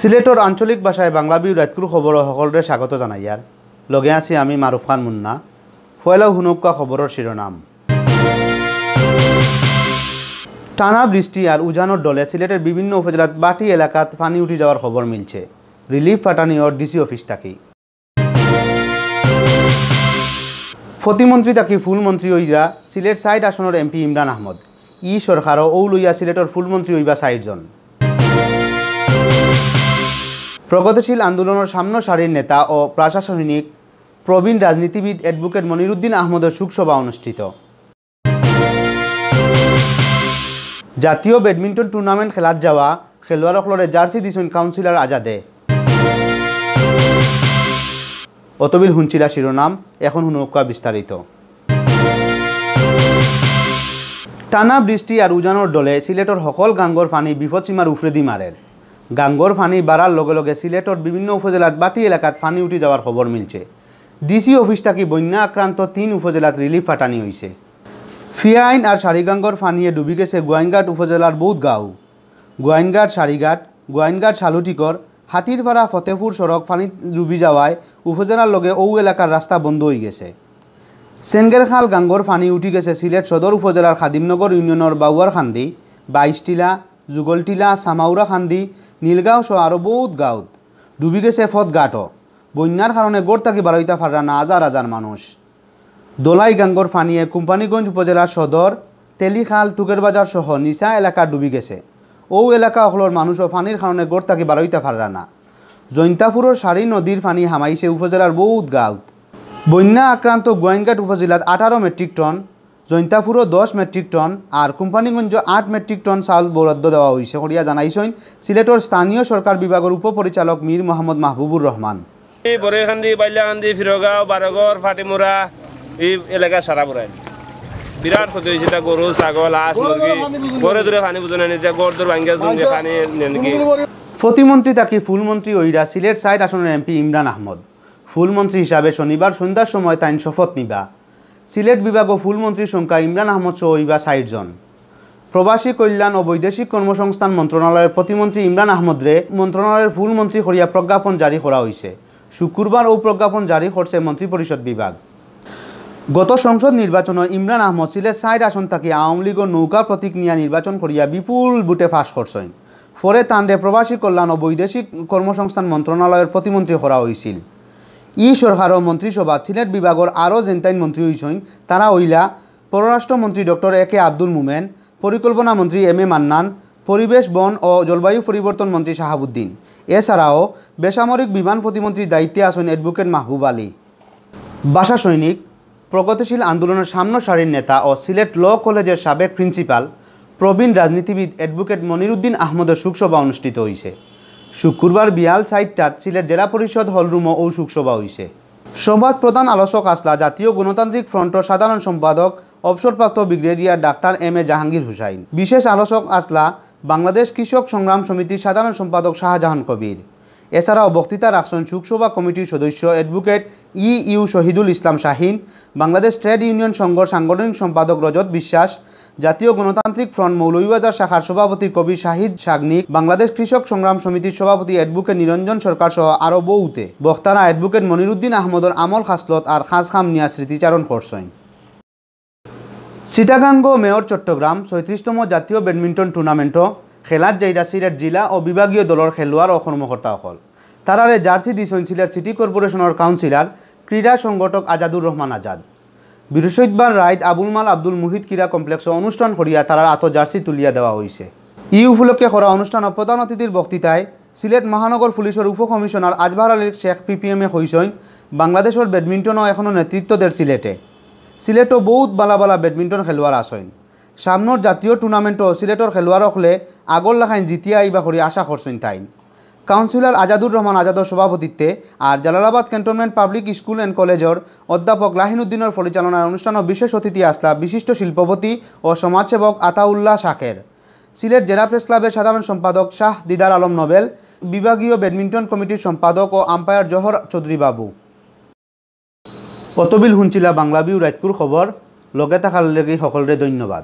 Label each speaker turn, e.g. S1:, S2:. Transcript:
S1: সিলেটর আঞ্চলিক ভাষায় বাংলা বিউ রাতকুর খবর সকলরে স্বাগত জানাইয়ার লগে আছি আমি মারুফ খান মুন্না। ফয়লাও হুনুকা খবরের শিরোনাম। টানা বৃষ্টি আর উজানোর দলে সিলেটের বিভিন্ন উপজেলার বাটি এলাকাত পানি উঠে যাওয়ার খবর মিলছে। রিলিফ ফাটানিওর ডিসি অফিস থাকি। প্রতিমন্ত্রী থাকি ফুলমন্ত্রী হইরা সিলেট সাইড আসনের এমপি ইমরান আহমদ। সরকারও ও লইয়া সিলেটর ফুলমন্ত্রী হইবা ৬০ জন। প্রগতিশীল আন্দোলনের সামনে সারির নেতা ও প্রশাসনিক প্রবীণ রাজনীতিবিদ অ্যাডভোকেট মনিরুদ্দিন আহমদের শোকসভা অনুষ্ঠিত। জাতীয় ব্যাডমিন্টন টুর্নামেন্ট খেলাত যাওয়া খেলোয়াড়সকলরে জার্সি দিছেন কাউন্সিলর আজাদে। অতবিল হুঞ্চিলা শিরোনাম, এখন হুনকা বিস্তারিত। টানা বৃষ্টি আর উজানোর দলে সিলেটর সকল গাঙ্গর পানি বিপদসীমার উফরে দি মারের। গাঙ্গর পানি বাড়ার লগে লগে সিলেটর বিভিন্ন উপজেলাত বাটি এলাকাত পানি উঠে যাওয়ার খবর মিলছে। ডিসি অফিস থাকি বন্যা আক্রান্ত ৩ উপজেলাত রিলিফ ফাটানি হয়েছে। ফিয়াইন আর সারিগাঙ্গর পানিয়ে ডুবি গেছে গোয়াইনঘাট উপজেলার বহুত গাঁও। গোয়াইনঘাট সারিঘাট, গোয়াইনঘাট শালুটিকর, হাতিরপাড়া ফতেপুর সড়ক পানি ডুবি যাওয়ায় উপজেলার লগে ও এলাকার রাস্তা বন্ধ হয়ে গেছে। সেঙ্গেরখাল গাঙ্গর পানি উঠি গেছে সিলেট সদর উপজেলার খাদিমনগর ইউনিয়নের বাউয়ার খান্দি, ২২ টিলা, যুগলটিলা, সামাউরা খান্দি, নীলগাঁও সহ আরও বহুত গাঁৱত ডুবি গেছে ফতঘাটও। বন্যার কারণে গড় থাকি বারোইতা ফাররা না হাজার হাজার মানুষ। দোলাই গাঙ্গর পানিয়ে কোম্পানিগঞ্জ উপজেলার সদর, তেলিখাল, টুকের বাজার সহ নিচা এলাকা ডুবি গেছে। ও এলাকা অকলর মানুষও পানির কারণে গড় থাকি বারোইতা ফাররা না। জৈন্তাপুরের সারি নদীর পানি হামাইছে উপজেলার বহুত গাঁৱত। বন্যা আক্রান্ত গোয়াইনঘাট উপজেলাত 18 মেট্রিক টন, জৈন্তাপুরও 10 মেট্রিক টন আর কোম্পানিগঞ্জ 8 মেট্রিক টন চাউল বরাদ্দ দেওয়া হয়েছে করিয়া জানাইছেন সিলেটর স্থানীয় সরকার বিভাগের উপপরিচালক মীর মোহাম্মদ মাহবুবুর রহমান।
S2: বরেখান্দি, বাইলাকান্দি, ফিরগাঁও, বারগড়, ফাটিমুরা এই এলাকা সারা পড়ায় বিরাট ক্ষতি হয়েছে। তা গরু, ছাগল, হাঁস, মুরগি গড়ে দূরে পানি বুঝে নিতে গড় দূর ভাঙ্গিয়া জঙ্গে পানি নেনকি।
S1: প্রতিমন্ত্রী তাকে ফুলমন্ত্রী ওইরা সিলেট সাইড আসনের এমপি ইমরান আহমদ। ফুলমন্ত্রী হিসাবে শনিবার সন্ধ্যার সময় তাইন শপথ নিবা। সিলেট বিভাগ ও ফুলমন্ত্রীর সংখ্যা ইমরান আহমদ সহ হইবা ৬০ জন। প্রবাসী কল্যাণ ও বৈদেশিক কর্মসংস্থান মন্ত্রণালয়ের প্রতিমন্ত্রী ইমরান আহমদরে মন্ত্রণালয়ের ফুলমন্ত্রী করিয়া প্রজ্ঞাপন জারি করা হয়েছে। শুক্রবার ও প্রজ্ঞাপন জারি করছে মন্ত্রিপরিষদ বিভাগ। গত সংসদ নির্বাচনে ইমরান আহমদ সিলেট সাইড আসন থাকি আওয়ামী লীগের নৌকা প্রতীক নিয়ে নির্বাচন করিয়া বিপুল বুটে ফাঁস করছেন। পরে তান্ডে প্রবাসী কল্যাণ ও বৈদেশিক কর্মসংস্থান মন্ত্রণালয়ের প্রতিমন্ত্রী করা হয়েছিল। সরকার ও মন্ত্রিসভা সিলেট বিভাগের আরও জেনতাইন মন্ত্রী হয়েছেন। তারা হইলা পররাষ্ট্রমন্ত্রী ডক্টর একে আব্দুল মোমেন, পরিকল্পনা মন্ত্রী এম.এ. মান্নান, পরিবেশ, বন ও জলবায়ু পরিবর্তন মন্ত্রী শাহাবুদ্দিন। এছাড়াও বেসামরিক বিমান প্রতিমন্ত্রীর দায়িত্বে আছেন অ্যাডভোকেট মাহবুব আলী। ভাষা সৈনিক, প্রগতিশীল আন্দোলনের সামনে সারির নেতা ও সিলেট ল কলেজের সাবেক প্রিন্সিপাল প্রবীণ রাজনীতিবিদ অ্যাডভোকেট মনিরুদ্দিন আহমদের শোকসভা অনুষ্ঠিত হয়েছে। শুক্রবার বিয়াল ৪টাত সিলেট জেলা পরিষদ হলরুমও ও শোকসভা হয়েছে। সভাত প্রধান আলোচক আসলা জাতীয় গণতান্ত্রিক ফ্রন্টের সাধারণ সম্পাদক অবসরপ্রাপ্ত brigadier doctor M A. Jahangir Hussain. বিশেষ আলোচক আসলা বাংলাদেশ কৃষক সংগ্রাম সমিতির সাধারণ সম্পাদক শাহজাহান কবির। এছাড়াও বক্তৃতা রাখছেন শোকসভা কমিটির সদস্য advocate U Shahidul Islam Shahin, Bangladesh trade union সংঘর সাংগঠনিক সম্পাদক রজত বিশ্বাস, জাতীয় গণতান্ত্রিক ফ্রন্ট মৌলভীবাজার শাখার সভাপতি কবি শাহিদ সাগনিক, বাংলাদেশ কৃষক সংগ্রাম সমিতির সভাপতি অ্যাডভোকেট নিরঞ্জন সরকার সহ আরও বহুতে। বক্তারা অ্যাডভোকেট মনিরুদ্দিন আহমদের আমল খাসলত আর খাস খাম নিয়া স্মৃতিচারণ করছেন। চিটাগাঙ্গ মেয়র চট্টগ্রাম ৩৬তম জাতীয় ব্যাডমিন্টন টুর্নামেন্টও খেলাত যাইরা সিলেট জিলা ও বিভাগীয় দলের খেলোয়াড় ও কর্মকর্তাসকল। তারারে জার্সি দিছেন সিলেট সিটি কর্পোরেশনের কাউন্সিলর ক্রীড়া সংগঠক আজাদুর রহমান আজাদ। বৃহস্পতিবার রাইত আবুল মাল আব্দুল মুহিত ক্রীড়া কমপ্লেক্সে অনুষ্ঠান করিয়া তারার আত জার্সি তুলিয়া দেওয়া হয়েছে। উপলক্ষে করা অনুষ্ঠানে প্রধান অতিথির বক্তৃতায় সিলেট মহানগর পুলিশের উপকমিশনার আজবার আলী শেখ পিপিএমে কইছেন, বাংলাদেশের ব্যাডমিন্টনও এখনও নেতৃত্ব দের সিলেটও বহুত বালা বালা ব্যাডমিন্টন খেলোয়াড় আসেন। সামনের জাতীয় টুর্নামেন্টও সিলেটর খেলোয়াড় হলে আগর লাখাইন জিতিয়া আইবা করে আশা করছেন তাইন। কাউন্সিলর আজাদুর রহমান আজাদের সভাপতিত্বে আর Jalalabad cantonment public school and কলেজের অধ্যাপক লাহিনুদ্দিনের পরিচালনায় অনুষ্ঠানে বিশেষ অতিথি আসলা বিশিষ্ট শিল্পপতি ও সমাজসেবক আতাউল্লাহ শাকের, সিলেট জেলা প্রেস ক্লাবের সাধারণ সম্পাদক শাহ দিদার আলম নোবেল, বিভাগীয় ব্যাডমিন্টন কমিটির সম্পাদক ও আম্পায়ার জহর চৌধুরী বাবু। অতবিল হুঞ্চিলা বাংলা বিউ রাতকুর খবর লগে থাকার লাগি সকলরে ধন্যবাদ।